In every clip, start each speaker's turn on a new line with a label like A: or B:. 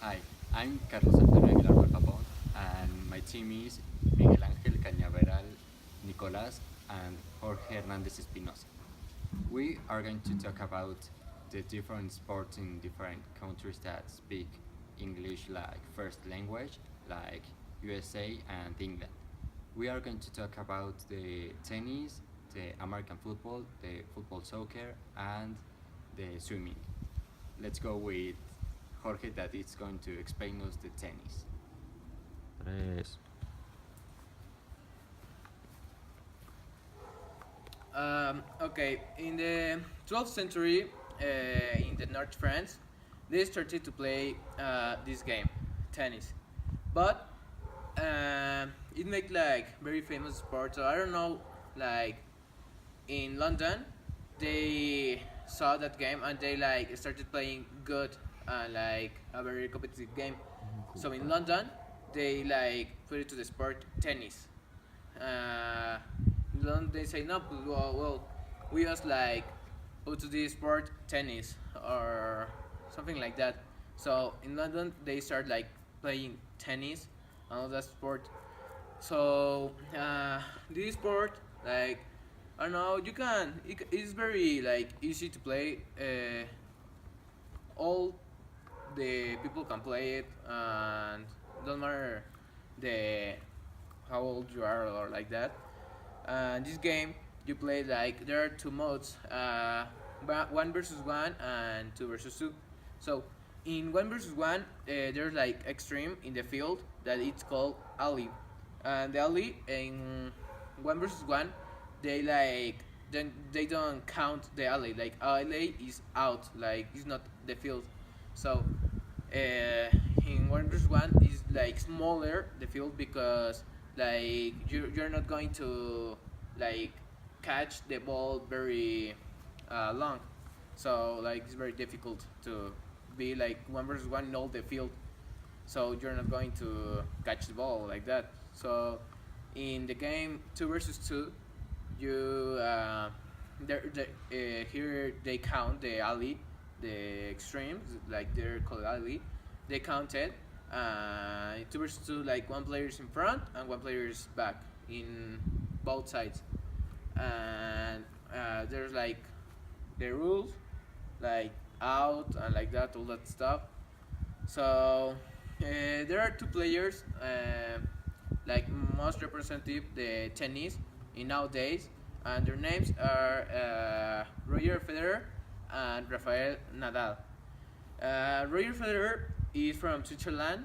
A: Hi, I'm Carlos Antonio Aguilar Berjapón, and my team is Miguel Ángel Cañaveral Nicolás and Jorge Hernández Espinosa. We are going to talk about the different sports in different countries that speak English like first language, like USA and England. We are going to talk about the tennis, the American football, the football soccer, and the swimming. Let's go with Jorge that is going to explain us the tennis.
B: Tres.
C: Okay, in the 12th century, in the North France, they started to play this game, tennis. But it made like very famous sport. So I don't know, like in London, they saw that game and they like started playing good and like a very competitive game. So in London, they like put it to the sport tennis. Uh, Don't they say no? Well, we just like put to this sport tennis or something like that. So in London, they start like playing tennis and all that sport. So this sport, like I don't know, it's very like easy to play. All the people can play it, and don't matter the how old you are or like that. This game you play like there are two modes, one versus one and two versus two. So in one versus one, there's like extreme in the field that it's called alley, and the alley in one versus one, they like then they don't count the alley. Like alley is out, like it's not the field. So in one versus one is like smaller the field because like you're not going to like catch the ball very long, so like it's very difficult to be like one versus one in all the field, so you're not going to catch the ball like that. So in the game two versus two, you here they count the alley, the extremes, like they're called alley. They count it. Two versus two, like one player is in front and one player is back in both sides, and there's like the rules, like out and like that, all that stuff. So there are two players, like most representative the tennis in nowadays, and their names are Roger Federer and Rafael Nadal. Roger Federer is from Switzerland.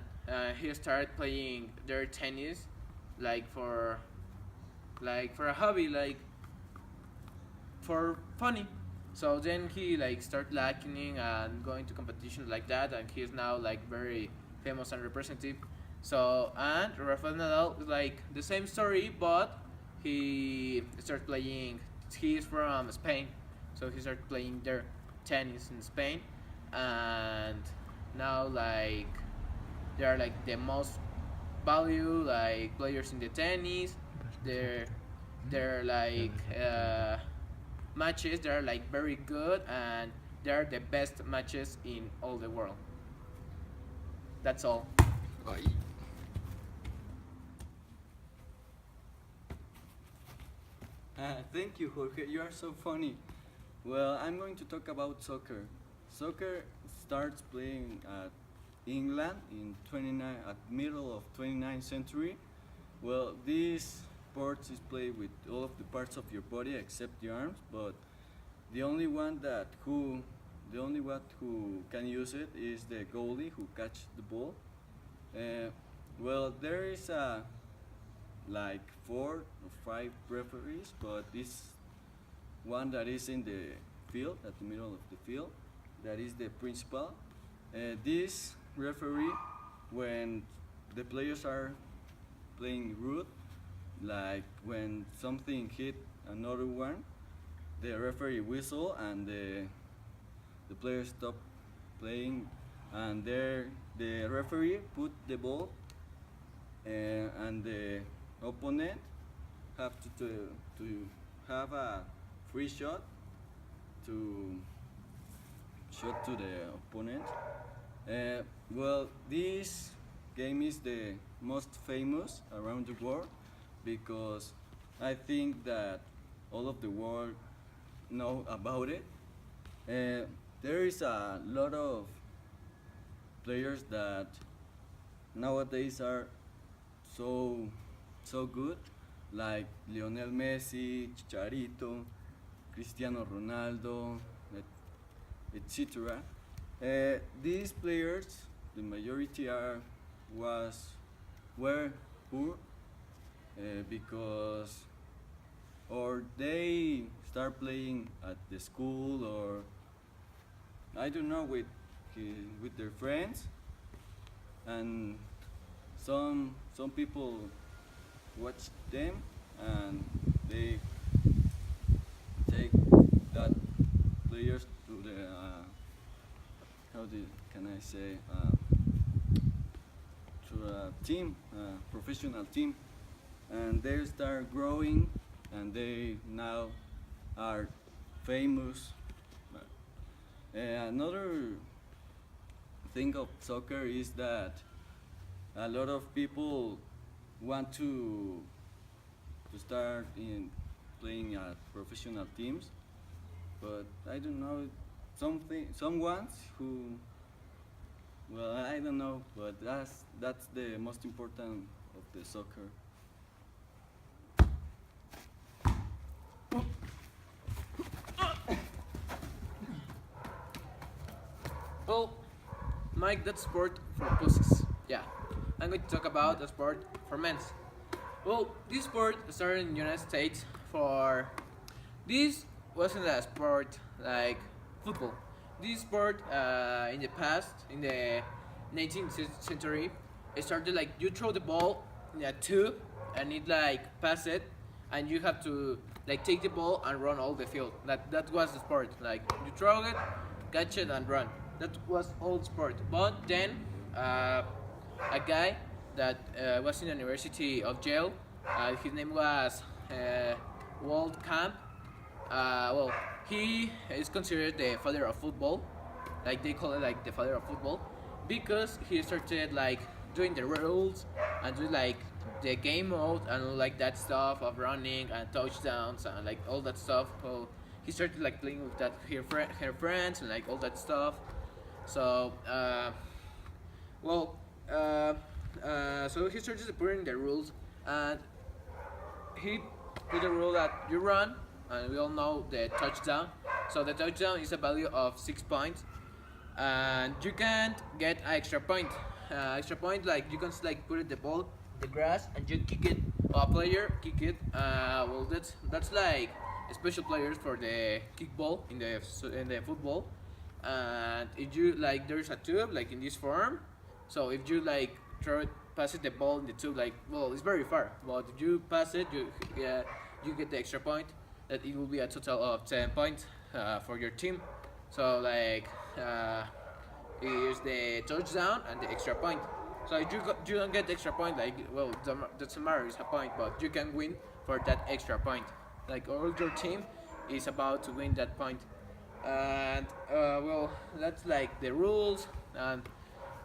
C: He started playing their tennis like for a hobby, like for funny. So then he like start liking and going to competitions like that, and he's now like very famous and representative. So and Rafael Nadal is like the same story, but he started playing. He's from Spain, so he started playing their tennis in Spain, and now like they are like the most value like players in the tennis. They're they're like matches. They're like very good, and they're the best matches in all the world. That's all.
A: Ay.
D: Thank you, Jorge. You are so funny. Well, I'm going to talk about soccer. Soccer starts playing at England in 29 at middle of 29th century. Well, this sport is played with all of the parts of your body except the arms, but the only one that who the only one who can use it is the goalie who catch the ball. Uh, well, there is like 4 or 5 referees, but this one that is in the field, at the middle of the field, that is the principal. This referee, when the players are playing rude, like when something hit another one, the referee whistle and the players stop playing, and there the referee put the ball, and the opponent have to have a free shot to shot to the opponent, Well, this game is the most famous around the world because I think that all of the world know about it. There is a lot of players that nowadays are so so good, like Lionel Messi, Chicharito, Cristiano Ronaldo, etc. These players, the majority was were poor because or they start playing at the school or I don't know with their friends and some people watch them and they take that players to the can I say to a team, professional team, and they start growing and they now are famous. Another thing of soccer is that a lot of people want to start in playing at professional teams, but I don't know some ones who well I don't know, but that's the most important of the soccer.
C: Well, Mike, that's sport for pussies. Yeah, I'm going to talk about a sport for men's. Well, this sport started in the United States for. This wasn't a sport like football. This sport in the past, in the 19th century, it started like you throw the ball in a tube and it like pass it, and you have to like take the ball and run all the field. That was the sport. Like you throw it, catch it, and run. That was old sport. But then a guy that was in the University of Yale, his name was Walt Camp. Well, he is considered the father of football, like they call it like the father of football, because he started like doing the rules and do like the game mode and all like that stuff of running and touchdowns and like all that stuff. So he started like playing with that her friends and like all that stuff. So well, so he started putting the rules and he put the rule that you run, and we all know the touchdown. So the touchdown is a value of 6 points, and you can't get an extra point. Extra point, like you can like put it the ball in the grass and you kick it, or a player kick it. Well, that's like special players for the kickball in the football. And if you like, there's a tube like in this form. So if you like pass it the ball in the tube, like well, it's very far. But if you pass it, you get the extra point. That it will be a total of 10 points for your team. So like here's the touchdown and the extra point. So if you don't get the extra point, like well, doesn't matter, it's a point, but you can win for that extra point. Like all your team is about to win that point. And well, that's like the rules. And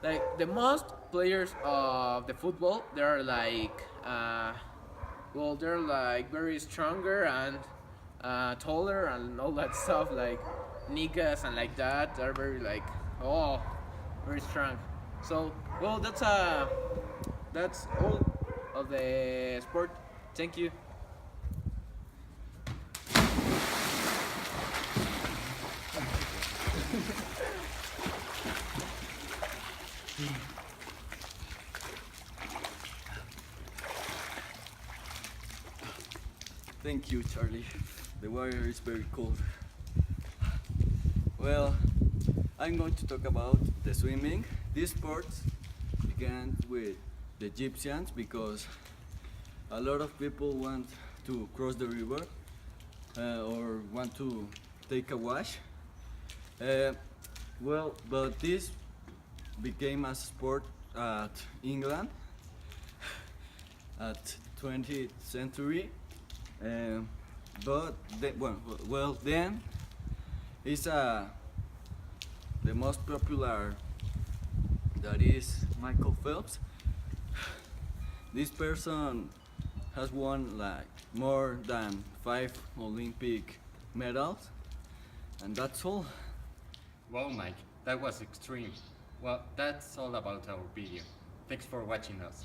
C: like the most players of the football, they're like well, they're like very stronger and taller and all that stuff, like niggas and like that. They're very like very strong. So well, that's all of the sport. Thank you.
D: Thank you, Charlie. The water is very cold. Well, I'm going to talk about the swimming. This sport began with the Egyptians because a lot of people want to cross the river or want to take a wash. Well, but this became a sport at England at 20th century. But then it's the most popular that is Michael Phelps. This person has won like more than 5 Olympic medals, and that's all.
A: Wow, Mike, that was extreme. Well, that's all about our video. Thanks for watching us.